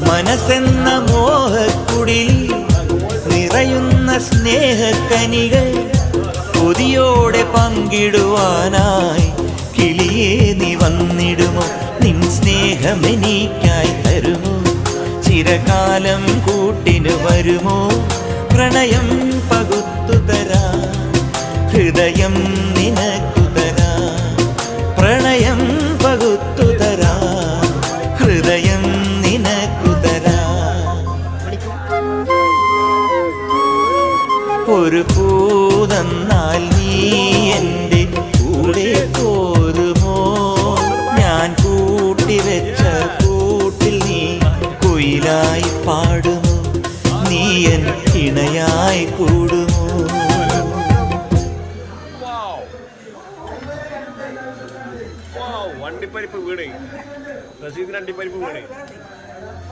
മനസ്സെന്ന മോഹക്കുടിൽ നിറയുന്ന സ്നേഹക്കനികൾ കൊതിയോടെ പങ്കിടുവാനായി കിളിയേ നീ വന്നിടുമോ? നിൻ സ്നേഹമെനിക്കായി തരുമോ? ചിരകാലം കൂട്ടിനു വരുമോ? പ്രണയം പകുത്തു തരാ, ഹൃദയം നിനക്കു തരാ. പ്രണയം പകുത്തു തരാ, ഹൃദയം നിനക്കു തരാ. ഒരു പൂതന്നാൽ നീ എൻ്റെ കൂടെ പോരുമോ? ഞാൻ കൂട്ടിവെച്ച കൂട്ടിൽ നീ കുയിലായി പാടുമോ? നീ എൻ ഇണയായി കൂടുമോ? വണ്ടിപ്പരിപ്പ് വീണേ, റസീദിന് അണ്ടിപ്പരിപ്പ് വീണേ.